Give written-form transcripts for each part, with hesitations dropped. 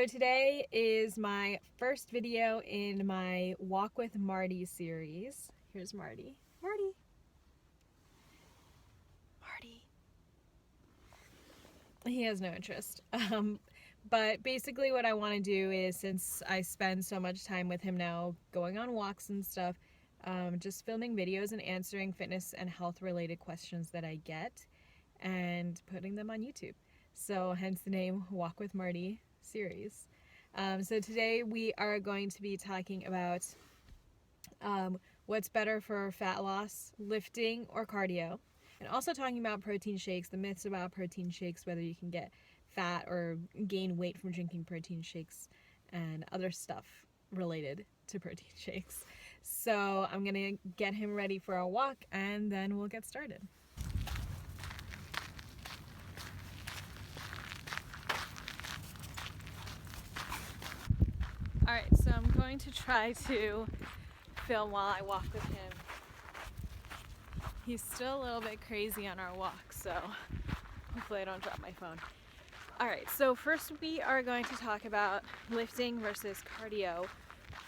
So today is my first video in my Walk with Marty series. Here's Marty. Marty. Marty. He has no interest. But basically what I want to do is, since I spend so much time with him now going on walks and stuff, just filming videos and answering fitness and health related questions that I get and putting them on YouTube. So hence the name Walk with Marty series. So today we are going to be talking about what's better for fat loss, lifting, or cardio, and also talking about protein shakes, the myths about protein shakes, whether you can get fat or gain weight from drinking protein shakes, and other stuff related to protein shakes. So I'm gonna get him ready for a walk and then we'll get started. Alright, so I'm going to try to film while I walk with him. He's still a little bit crazy on our walk, so hopefully I don't drop my phone. Alright, so first we are going to talk about lifting versus cardio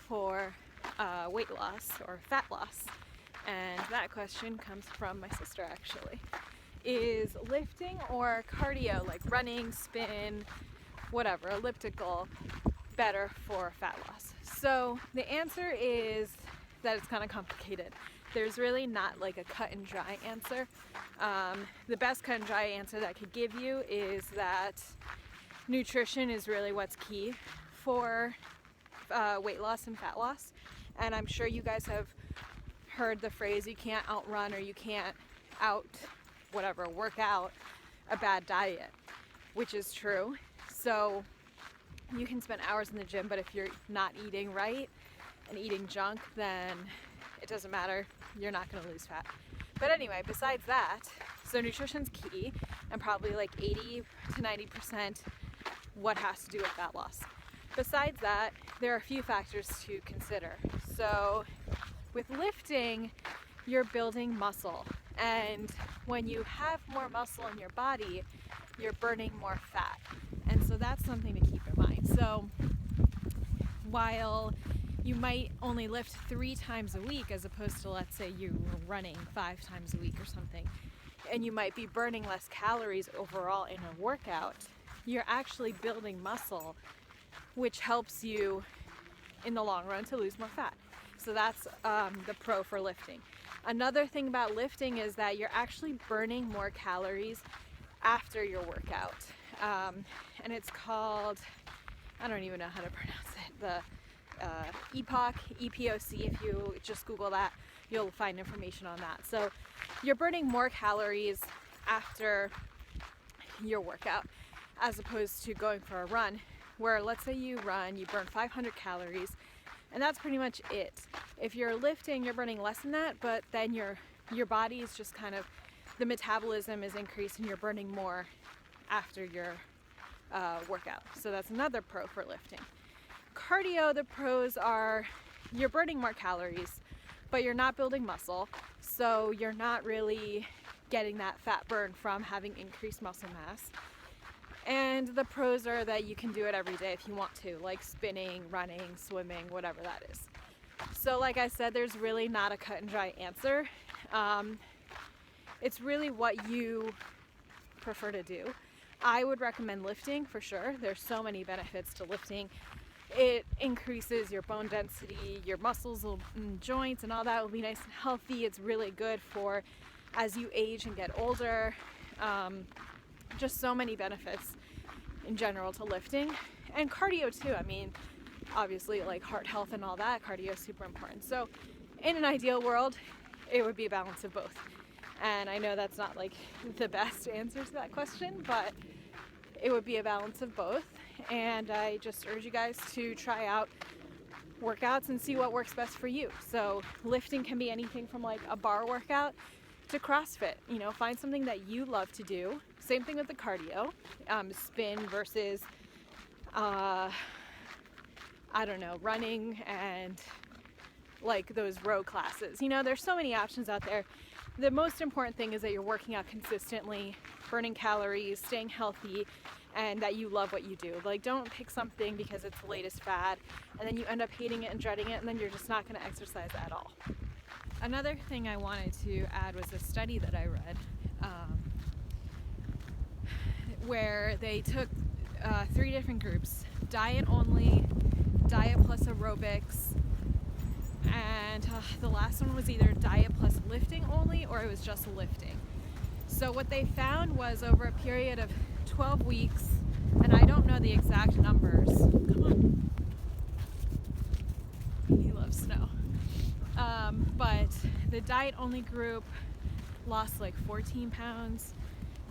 for weight loss or fat loss. And that question comes from my sister, actually. Is lifting or cardio, like running, spin, whatever, elliptical, better for fat loss? So the answer is that it's kind of complicated. There's really not like a cut and dry answer. The best cut and dry answer that I could give you is that nutrition is really what's key for weight loss and fat loss. And I'm sure you guys have heard the phrase, you can't outrun or you can't work out a bad diet, which is true. So you can spend hours in the gym, but if you're not eating right and eating junk, then it doesn't matter. You're not going to lose fat. But anyway, besides that, so nutrition's key, and probably like 80 to 90% what has to do with fat loss. Besides that, there are a few factors to consider. So with lifting, you're building muscle, and when you have more muscle in your body, you're burning more fat. And so that's something to keep in mind. So while you might only lift 3 times a week, as opposed to, let's say, you were running 5 times a week or something, and you might be burning less calories overall in a workout, you're actually building muscle, which helps you in the long run to lose more fat. So that's the pro for lifting. Another thing about lifting is that you're actually burning more calories after your workout. And it's called, I don't even know how to pronounce it, the EPOC, EPOC. If you just Google that, you'll find information on that. So you're burning more calories after your workout as opposed to going for a run, where let's say you run, you burn 500 calories, and that's pretty much it. If you're lifting, you're burning less than that, but then your body is just kind of, the metabolism is increased and you're burning more after your workout. So that's another pro for lifting. Cardio, the pros are you're burning more calories, but you're not building muscle, so you're not really getting that fat burn from having increased muscle mass. And the pros are that you can do it every day if you want to, like spinning, running, swimming, whatever that is. So like I said, there's really not a cut and dry answer. It's really what you prefer to do. I would recommend lifting for sure. There's so many benefits to lifting. It increases your bone density, your muscles and joints and all that will be nice and healthy. It's really good for as you age and get older. Just so many benefits in general to lifting. And cardio too. I mean, obviously like heart health and all that, cardio is super important. So in an ideal world, it would be a balance of both. And I know that's not like the best answer to that question, but it would be a balance of both. And I just urge you guys to try out workouts and see what works best for you. So lifting can be anything from like a bar workout to CrossFit. You know, find something that you love to do. Same thing with the cardio. Spin versus, I don't know, running and like those row classes. You know, there's so many options out there. The most important thing is that you're working out consistently, burning calories, staying healthy, and that you love what you do. Like, don't pick something because it's the latest fad and then you end up hating it and dreading it, and then you're just not going to exercise at all. Another thing I wanted to add was a study that I read where they took 3 different groups: diet only, diet plus aerobics, and the last one was either diet plus lifting only, or it was just lifting. So what they found was, over a period of 12 weeks, and I don't know the exact numbers. Come on. He loves snow. But the diet only group lost like 14 pounds.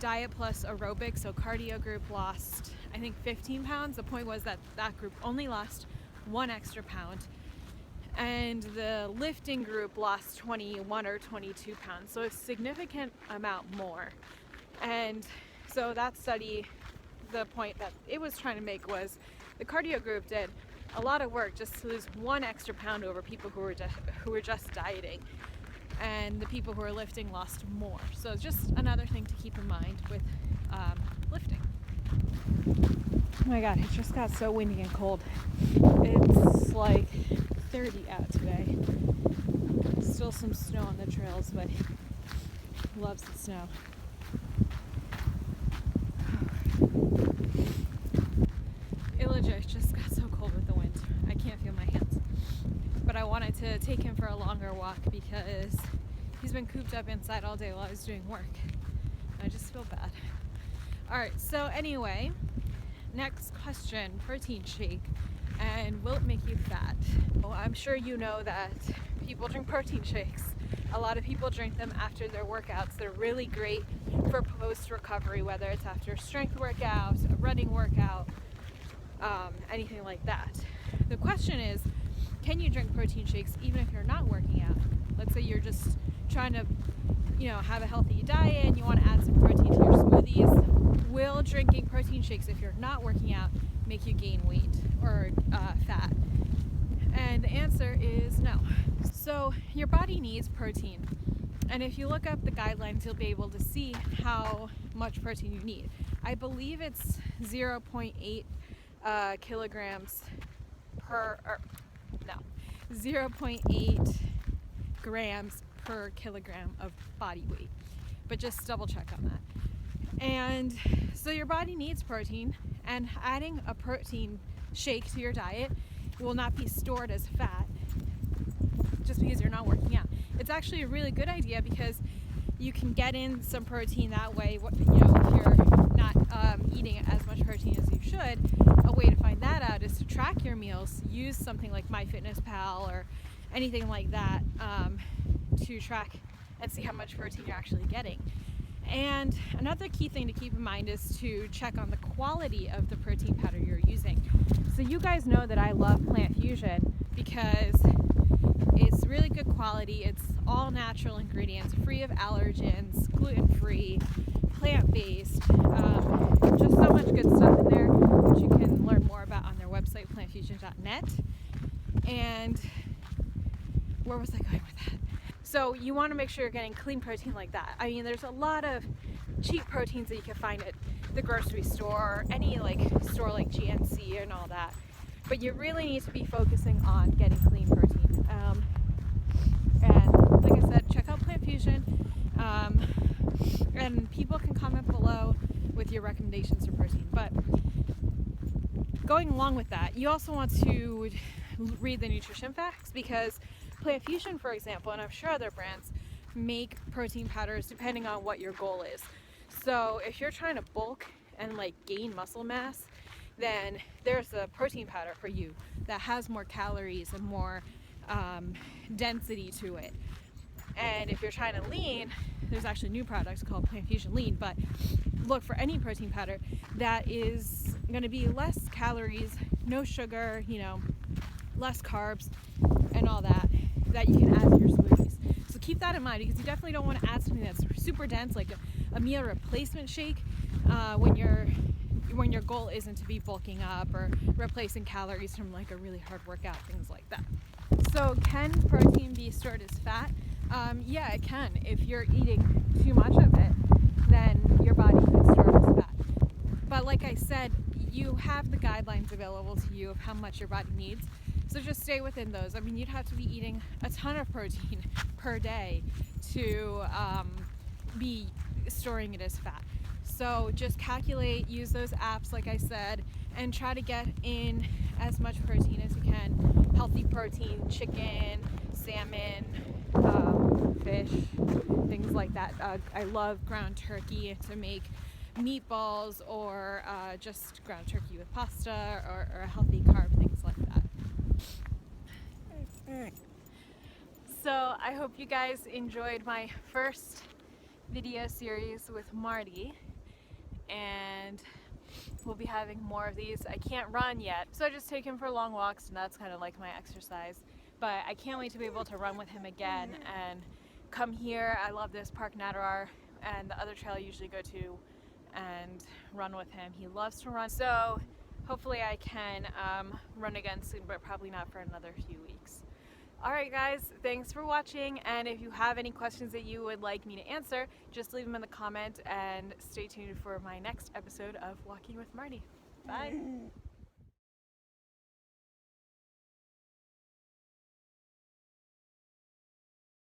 Diet plus aerobic, so cardio group, lost I think 15 pounds. The point was that that group only lost 1 extra pound. And the lifting group lost 21 or 22 pounds, so a significant amount more. And so that study, the point that it was trying to make was the cardio group did a lot of work just to lose 1 extra pound over people who were just dieting, and the people who were lifting lost more. So it's just another thing to keep in mind with lifting. Oh my god, it just got so windy and cold. It's like 30 out today. Still some snow on the trails, but he loves the snow. It legit just got so cold with the wind. I can't feel my hands. But I wanted to take him for a longer walk because he's been cooped up inside all day while I was doing work. I just feel bad. Alright, so anyway, next question: protein shake, and will it make you fat? Well, I'm sure you know that people drink protein shakes. A lot of people drink them after their workouts. They're really great for post-recovery, whether it's after a strength workout, a running workout, anything like that. The question is, can you drink protein shakes even if you're not working out? Let's say you're just trying to, have a healthy diet and you want to add some protein to your smoothies. Will drinking protein shakes if you're not working out make you gain weight or fat? And the answer is no. So your body needs protein, and if you look up the guidelines, you'll be able to see how much protein you need. I believe it's 0.8 kilograms per, 0.8 grams per kilogram of body weight, but just double check on that. And so your body needs protein, and adding a protein shake to your diet will not be stored as fat just because you're not working out. It's actually a really good idea because you can get in some protein that way. If you're not eating as much protein as you should, a way to find that out is to track your meals. Use something like MyFitnessPal or anything like that to track and see how much protein you're actually getting. And another key thing to keep in mind is to check on the quality of the protein powder you're using. So you guys know that I love Plant Fusion because it's really good quality. It's all natural ingredients, free of allergens, gluten-free, plant-based, just so much good stuff in there, which you can learn more about on their website, plantfusion.net. And where was I going with that? So you want to make sure you're getting clean protein like that. I mean, there's a lot of cheap proteins that you can find at the grocery store, or any store like GNC and all that. But you really need to be focusing on getting clean protein. And like I said, check out Plant Fusion. And people can comment below with your recommendations for protein. But going along with that, you also want to read the nutrition facts, because Plant Fusion, for example, and I'm sure other brands, make protein powders depending on what your goal is. So if you're trying to bulk and gain muscle mass, then there's a protein powder for you that has more calories and more density to it. And if you're trying to lean, there's actually new products called Plant Fusion Lean, but look for any protein powder that is going to be less calories, no sugar, less carbs and all that you can add to your smoothies. So keep that in mind, because you definitely don't want to add something that's super dense, like a meal replacement shake, when your goal isn't to be bulking up or replacing calories from a really hard workout, things like that. So can protein be stored as fat? Yeah, it can. If you're eating too much of it, then your body could store it as fat. But like I said, you have the guidelines available to you of how much your body needs. So just stay within those. I mean, you'd have to be eating a ton of protein per day to be storing it as fat. So just calculate, use those apps like I said, and try to get in as much protein as you can. Healthy protein, chicken, salmon, fish, things like that. I love ground turkey to make meatballs, or just ground turkey with pasta, or a healthy carb, things like that. So I hope you guys enjoyed my first video series with Marty, and we'll be having more of these. I can't run yet, so I just take him for long walks, and that's kind of like my exercise. But I can't wait to be able to run with him again and come here. I love this Park Nadarar and the other trail I usually go to and run with him. He loves to run, so hopefully I can run again soon, but probably not for another few weeks. Alright guys, thanks for watching, and if you have any questions that you would like me to answer, just leave them in the comment and stay tuned for my next episode of Walking with Marty. Bye!